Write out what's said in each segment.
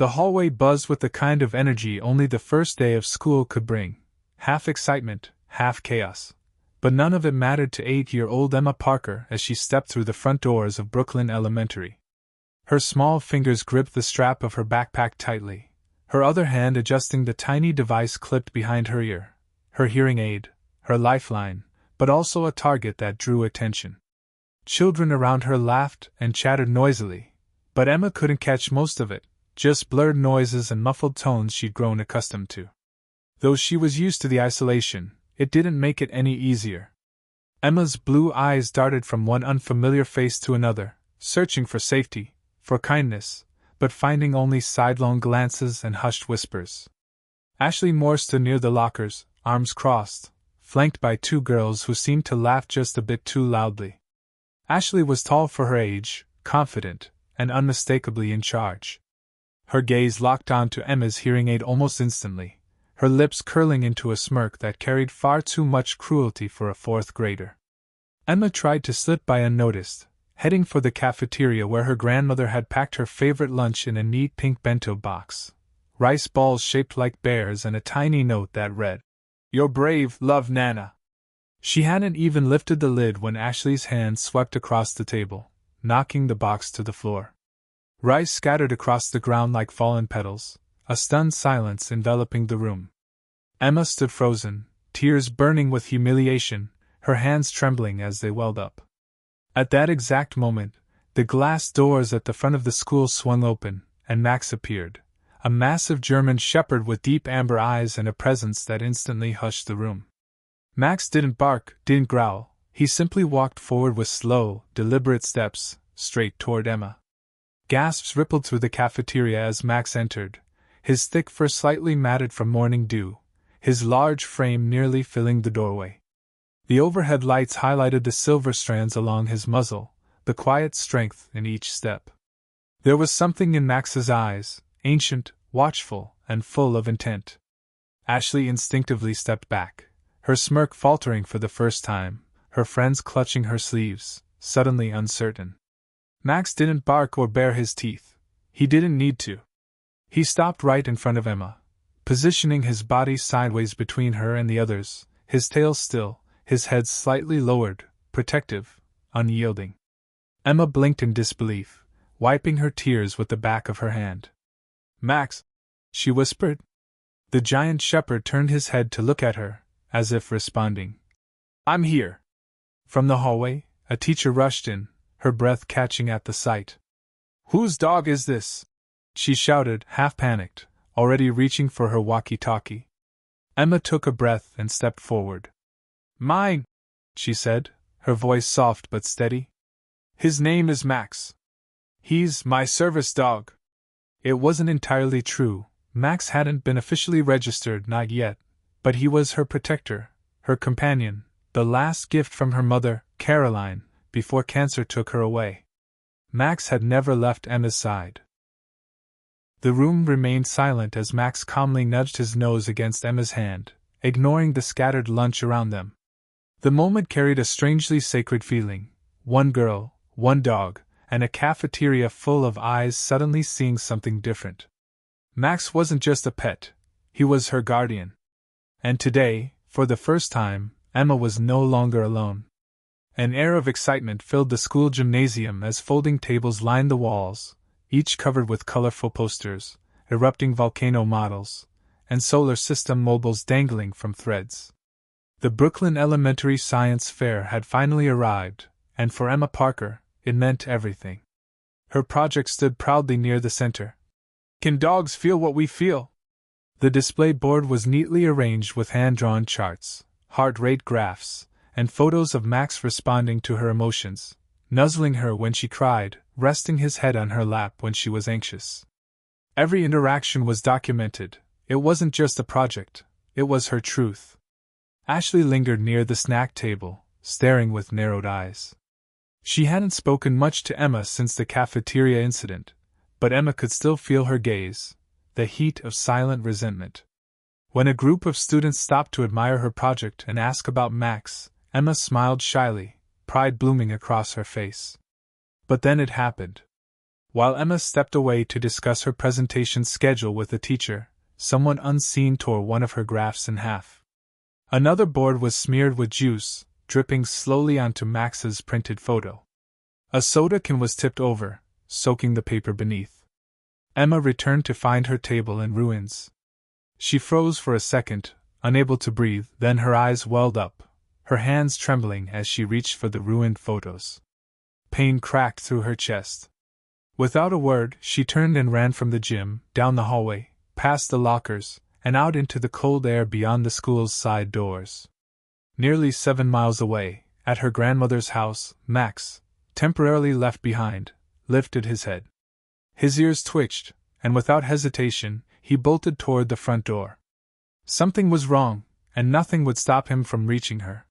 The hallway buzzed with the kind of energy only the first day of school could bring, half excitement, half chaos. But none of it mattered to 8-year-old Emma Parker as she stepped through the front doors of Brooklyn Elementary. Her small fingers gripped the strap of her backpack tightly, her other hand adjusting the tiny device clipped behind her ear, her hearing aid, her lifeline, but also a target that drew attention. Children around her laughed and chattered noisily, but Emma couldn't catch most of it, just blurred noises and muffled tones she'd grown accustomed to. Though she was used to the isolation, it didn't make it any easier. Emma's blue eyes darted from one unfamiliar face to another, searching for safety, for kindness, but finding only sidelong glances and hushed whispers. Ashley Moore stood near the lockers, arms crossed, flanked by 2 girls who seemed to laugh just a bit too loudly. Ashley was tall for her age, confident, and unmistakably in charge. Her gaze locked onto Emma's hearing aid almost instantly, her lips curling into a smirk that carried far too much cruelty for a 4th grader. Emma tried to slip by unnoticed, heading for the cafeteria where her grandmother had packed her favorite lunch in a neat pink bento box, rice balls shaped like bears and a tiny note that read, "You're brave, love Nana." She hadn't even lifted the lid when Ashley's hand swept across the table, knocking the box to the floor. Rice scattered across the ground like fallen petals, a stunned silence enveloping the room. Emma stood frozen, tears burning with humiliation, her hands trembling as they welled up. At that exact moment, the glass doors at the front of the school swung open, and Max appeared, a massive German shepherd with deep amber eyes and a presence that instantly hushed the room. Max didn't bark, didn't growl, he simply walked forward with slow, deliberate steps, straight toward Emma. Gasps rippled through the cafeteria as Max entered, his thick fur slightly matted from morning dew, his large frame nearly filling the doorway. The overhead lights highlighted the silver strands along his muzzle, the quiet strength in each step. There was something in Max's eyes, ancient, watchful, and full of intent. Ashley instinctively stepped back, her smirk faltering for the first time, her friends clutching her sleeves, suddenly uncertain. Max didn't bark or bare his teeth. He didn't need to. He stopped right in front of Emma, positioning his body sideways between her and the others, his tail still, his head slightly lowered, protective, unyielding. Emma blinked in disbelief, wiping her tears with the back of her hand. "Max," she whispered. The giant shepherd turned his head to look at her, as if responding. "I'm here." From the hallway, a teacher rushed in, her breath catching at the sight. "Whose dog is this?" she shouted, half panicked, already reaching for her walkie-talkie. Emma took a breath and stepped forward. "Mine," she said, her voice soft but steady. "His name is Max. He's my service dog." It wasn't entirely true. Max hadn't been officially registered, not yet, but he was her protector, her companion, the last gift from her mother, Caroline, before cancer took her away. Max had never left Emma's side. The room remained silent as Max calmly nudged his nose against Emma's hand, ignoring the scattered lunch around them. The moment carried a strangely sacred feeling. One girl, one dog, and a cafeteria full of eyes suddenly seeing something different. Max wasn't just a pet, he was her guardian. And today, for the first time, Emma was no longer alone. An air of excitement filled the school gymnasium as folding tables lined the walls, each covered with colorful posters, erupting volcano models, and solar system mobiles dangling from threads. The Brooklyn Elementary Science Fair had finally arrived, and for Emma Parker, it meant everything. Her project stood proudly near the center. "Can dogs feel what we feel?" The display board was neatly arranged with hand-drawn charts, heart rate graphs, and photos of Max responding to her emotions, nuzzling her when she cried, resting his head on her lap when she was anxious. Every interaction was documented. It wasn't just a project, it was her truth. Ashley lingered near the snack table, staring with narrowed eyes. She hadn't spoken much to Emma since the cafeteria incident, but Emma could still feel her gaze, the heat of silent resentment. When a group of students stopped to admire her project and ask about Max, Emma smiled shyly, pride blooming across her face. But then it happened. While Emma stepped away to discuss her presentation schedule with the teacher, someone unseen tore one of her graphs in half. Another board was smeared with juice, dripping slowly onto Max's printed photo. A soda can was tipped over, soaking the paper beneath. Emma returned to find her table in ruins. She froze for a second, unable to breathe, then her eyes welled up, her hands trembling as she reached for the ruined photos. Pain cracked through her chest. Without a word, she turned and ran from the gym, down the hallway, past the lockers, and out into the cold air beyond the school's side doors. Nearly 7 miles away, at her grandmother's house, Max, temporarily left behind, lifted his head. His ears twitched, and without hesitation, he bolted toward the front door. Something was wrong, and nothing would stop him from reaching her.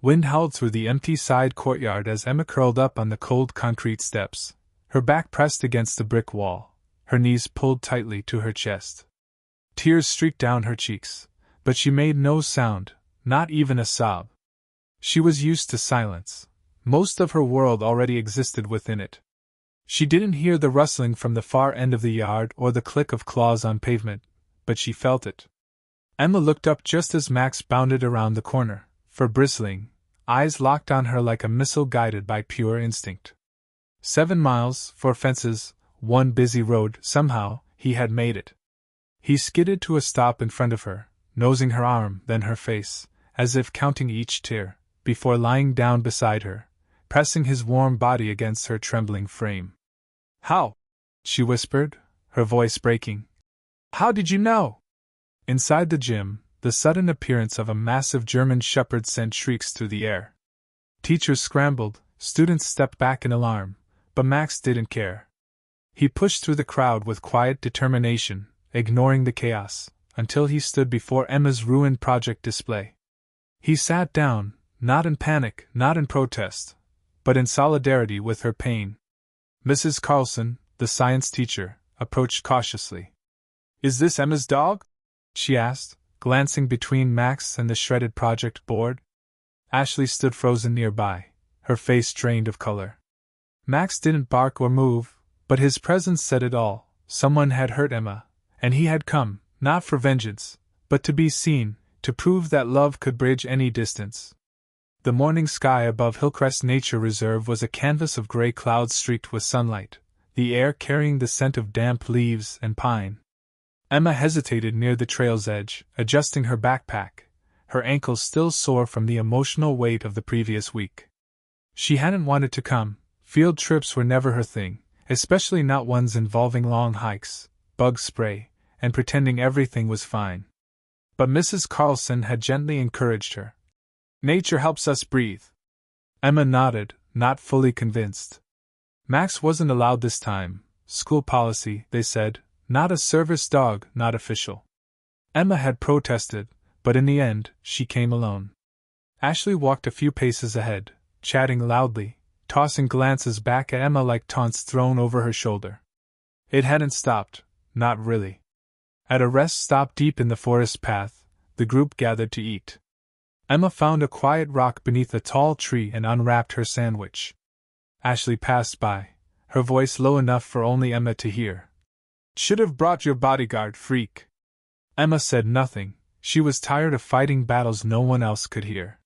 Wind howled through the empty side courtyard as Emma curled up on the cold concrete steps, her back pressed against the brick wall, her knees pulled tightly to her chest. Tears streaked down her cheeks, but she made no sound, not even a sob. She was used to silence. Most of her world already existed within it. She didn't hear the rustling from the far end of the yard or the click of claws on pavement, but she felt it. Emma looked up just as Max bounded around the corner, fur bristling, eyes locked on her like a missile guided by pure instinct. 7 miles, 4 fences, 1 busy road, somehow, he had made it. He skidded to a stop in front of her, nosing her arm, then her face, as if counting each tear, before lying down beside her, pressing his warm body against her trembling frame. "How?" she whispered, her voice breaking. "How did you know?" Inside the gym, the sudden appearance of a massive German shepherd sent shrieks through the air. Teachers scrambled, students stepped back in alarm, but Max didn't care. He pushed through the crowd with quiet determination, ignoring the chaos, until he stood before Emma's ruined project display. He sat down, not in panic, not in protest, but in solidarity with her pain. Mrs. Carlson, the science teacher, approached cautiously. "Is this Emma's dog?" she asked, glancing between Max and the shredded project board. Ashley stood frozen nearby, her face drained of color. Max didn't bark or move, but his presence said it all. Someone had hurt Emma, and he had come, not for vengeance, but to be seen, to prove that love could bridge any distance. The morning sky above Hillcrest Nature Reserve was a canvas of gray clouds streaked with sunlight, the air carrying the scent of damp leaves and pine. Emma hesitated near the trail's edge, adjusting her backpack, her ankles still sore from the emotional weight of the previous week. She hadn't wanted to come. Field trips were never her thing, especially not ones involving long hikes, bug spray, and pretending everything was fine. But Mrs. Carlson had gently encouraged her. "Nature helps us breathe." Emma nodded, not fully convinced. Max wasn't allowed this time. School policy, they said, not a service dog, not official. Emma had protested, but in the end, she came alone. Ashley walked a few paces ahead, chatting loudly, tossing glances back at Emma like taunts thrown over her shoulder. It hadn't stopped, not really. At a rest stop deep in the forest path, the group gathered to eat. Emma found a quiet rock beneath a tall tree and unwrapped her sandwich. Ashley passed by, her voice low enough for only Emma to hear. "Should have brought your bodyguard, freak." Emma said nothing. She was tired of fighting battles no one else could hear.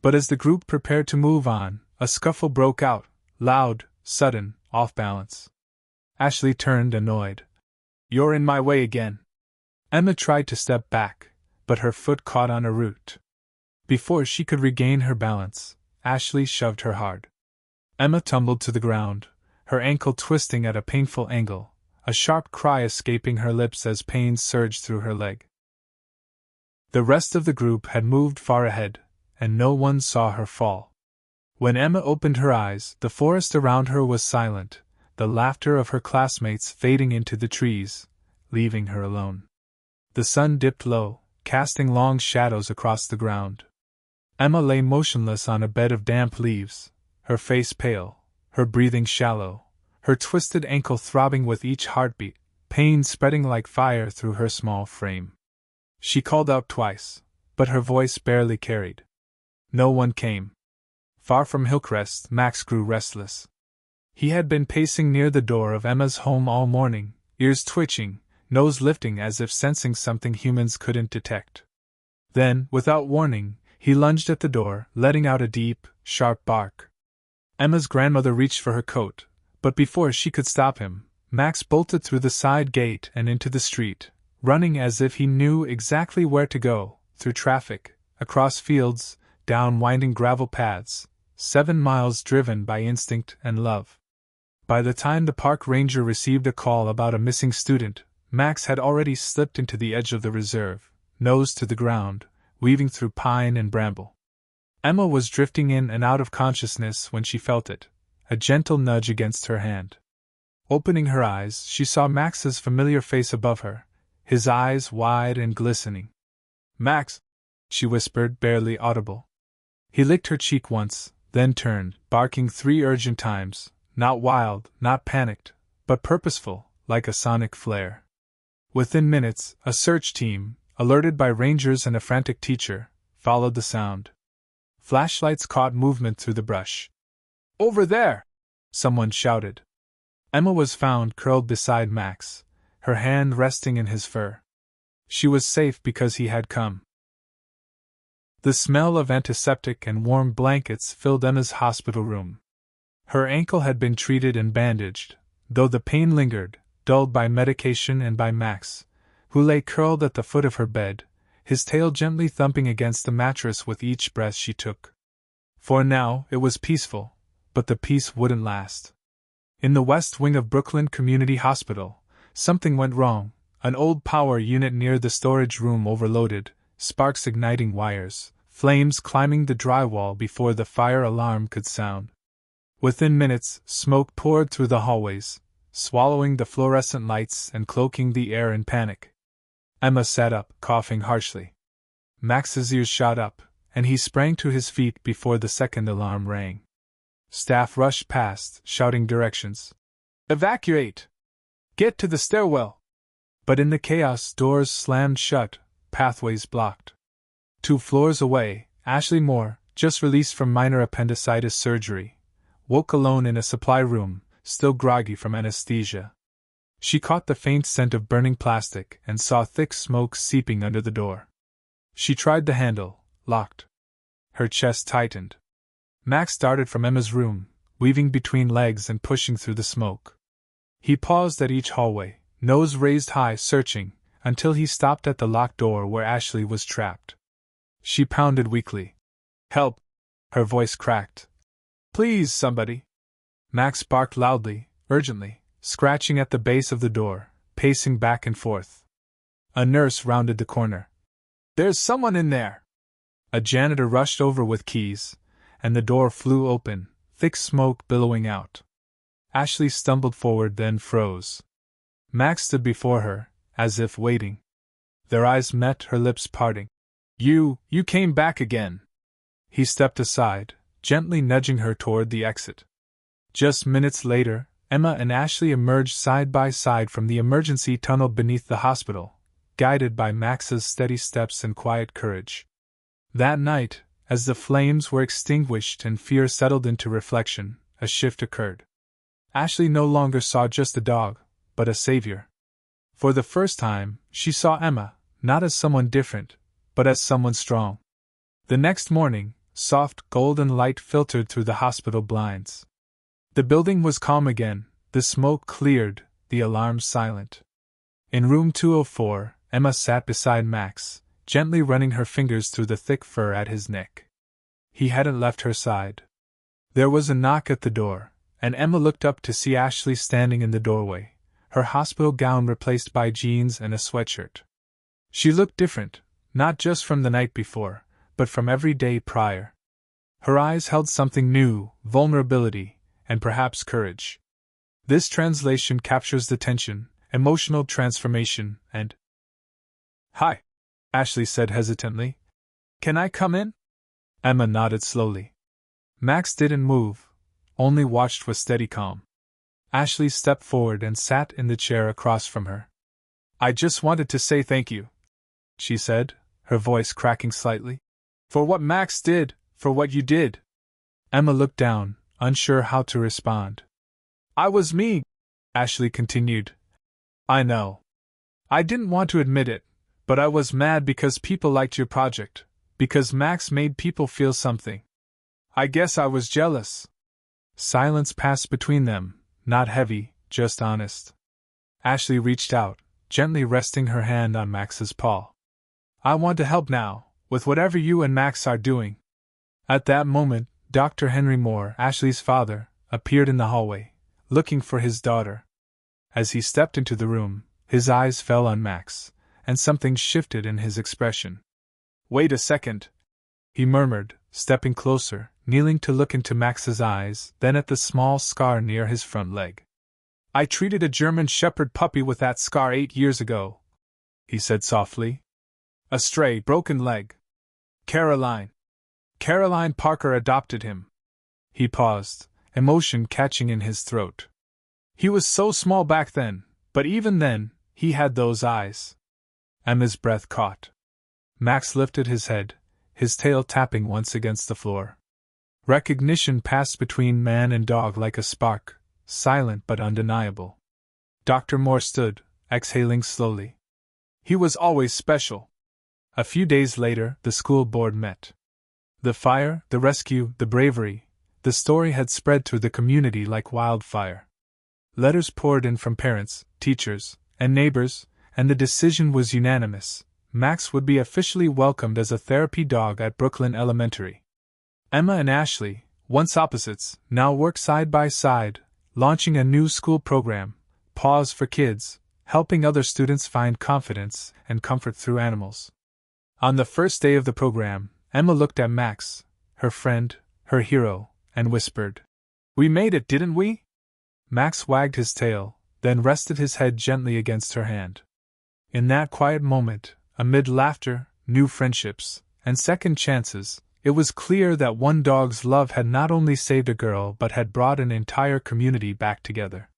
But as the group prepared to move on, a scuffle broke out, loud, sudden, off balance. Ashley turned, annoyed. "You're in my way again." Emma tried to step back, but her foot caught on a root. Before she could regain her balance, Ashley shoved her hard. Emma tumbled to the ground, her ankle twisting at a painful angle, a sharp cry escaping her lips as pain surged through her leg. The rest of the group had moved far ahead, and no one saw her fall. When Emma opened her eyes, the forest around her was silent, the laughter of her classmates fading into the trees, leaving her alone. The sun dipped low, casting long shadows across the ground. Emma lay motionless on a bed of damp leaves, her face pale, her breathing shallow, her twisted ankle throbbing with each heartbeat, pain spreading like fire through her small frame. She called out twice, but her voice barely carried. No one came. Far from Hillcrest, Max grew restless. He had been pacing near the door of Emma's home all morning, ears twitching, nose lifting as if sensing something humans couldn't detect. Then, without warning, he lunged at the door, letting out a deep, sharp bark. Emma's grandmother reached for her coat, but before she could stop him, Max bolted through the side gate and into the street, running as if he knew exactly where to go, through traffic, across fields, down winding gravel paths, 7 miles driven by instinct and love. By the time the park ranger received a call about a missing student, Max had already slipped into the edge of the reserve, nose to the ground, weaving through pine and bramble. Emma was drifting in and out of consciousness when she felt it, a gentle nudge against her hand. Opening her eyes, she saw Max's familiar face above her, his eyes wide and glistening. "Max," she whispered, barely audible. He licked her cheek once, then turned, barking 3 urgent times, not wild, not panicked, but purposeful, like a sonic flare. Within minutes, a search team, alerted by rangers and a frantic teacher, followed the sound. Flashlights caught movement through the brush. "Over there!" someone shouted. Emma was found curled beside Max, her hand resting in his fur. She was safe because he had come. The smell of antiseptic and warm blankets filled Emma's hospital room. Her ankle had been treated and bandaged, though the pain lingered, dulled by medication and by Max, who lay curled at the foot of her bed, his tail gently thumping against the mattress with each breath she took. For now, it was peaceful, but the peace wouldn't last. In the west wing of Brooklyn Community Hospital, something went wrong. An old power unit near the storage room overloaded, sparks igniting wires, flames climbing the drywall before the fire alarm could sound. Within minutes, smoke poured through the hallways, swallowing the fluorescent lights and cloaking the air in panic. Emma sat up, coughing harshly. Max's ears shot up, and he sprang to his feet before the second alarm rang. Staff rushed past, shouting directions. "Evacuate! Get to the stairwell!" But in the chaos, doors slammed shut, pathways blocked. 2 floors away, Ashley Moore, just released from minor appendicitis surgery, woke alone in a supply room, still groggy from anesthesia. She caught the faint scent of burning plastic and saw thick smoke seeping under the door. She tried the handle, locked. Her chest tightened. Max darted from Emma's room, weaving between legs and pushing through the smoke. He paused at each hallway, nose raised high, searching, until he stopped at the locked door where Ashley was trapped. She pounded weakly. "Help!" Her voice cracked. "Please, somebody!" Max barked loudly, urgently, scratching at the base of the door, pacing back and forth. A nurse rounded the corner. "There's someone in there!" A janitor rushed over with keys, and the door flew open, thick smoke billowing out. Ashley stumbled forward, then froze. Max stood before her, as if waiting. Their eyes met, her lips parting. You came back again." He stepped aside, gently nudging her toward the exit. Just minutes later, Emma and Ashley emerged side by side from the emergency tunnel beneath the hospital, guided by Max's steady steps and quiet courage. That night, as the flames were extinguished and fear settled into reflection, a shift occurred. Ashley no longer saw just a dog, but a savior. For the first time, she saw Emma, not as someone different, but as someone strong. The next morning, soft golden light filtered through the hospital blinds. The building was calm again, the smoke cleared, the alarm silent. In room 204, Emma sat beside Max, gently running her fingers through the thick fur at his neck. He hadn't left her side. There was a knock at the door, and Emma looked up to see Ashley standing in the doorway, her hospital gown replaced by jeans and a sweatshirt. She looked different, not just from the night before, but from every day prior. Her eyes held something new, vulnerability, and perhaps courage. This translation captures the tension, emotional transformation, and... "Hi," Ashley said hesitantly. "Can I come in?" Emma nodded slowly. Max didn't move, only watched with steady calm. Ashley stepped forward and sat in the chair across from her. "I just wanted to say thank you," she said, her voice cracking slightly. "For what Max did, for what you did." Emma looked down, unsure how to respond. I was me, Ashley continued. I know. I didn't want to admit it, but I was mad because people liked your project, because Max made people feel something. I guess I was jealous. Silence passed between them, not heavy, just honest. Ashley reached out, gently resting her hand on Max's paw. I want to help now, with whatever you and Max are doing. At that moment, Dr. Henry Moore, Ashley's father, appeared in the hallway, looking for his daughter. As he stepped into the room, his eyes fell on Max, and something shifted in his expression. Wait a second, he murmured, stepping closer, kneeling to look into Max's eyes, then at the small scar near his front leg. I treated a German Shepherd puppy with that scar 8 years ago, he said softly. A stray, broken leg. Caroline Parker adopted him. He paused, emotion catching in his throat. He was so small back then, but even then, he had those eyes. Emma's breath caught. Max lifted his head, his tail tapping once against the floor. Recognition passed between man and dog like a spark, silent but undeniable. Dr. Moore stood, exhaling slowly. He was always special. A few days later, the school board met. The fire, the rescue, the bravery, the story had spread through the community like wildfire. Letters poured in from parents, teachers, and neighbors, and the decision was unanimous. Max would be officially welcomed as a therapy dog at Brooklyn Elementary. Emma and Ashley, once opposites, now work side by side, launching a new school program, Paws for Kids, helping other students find confidence and comfort through animals. On the first day of the program, Emma looked at Max, her friend, her hero, and whispered, "We made it, didn't we?" Max wagged his tail, then rested his head gently against her hand. In that quiet moment, amid laughter, new friendships, and second chances, it was clear that one dog's love had not only saved a girl but had brought an entire community back together.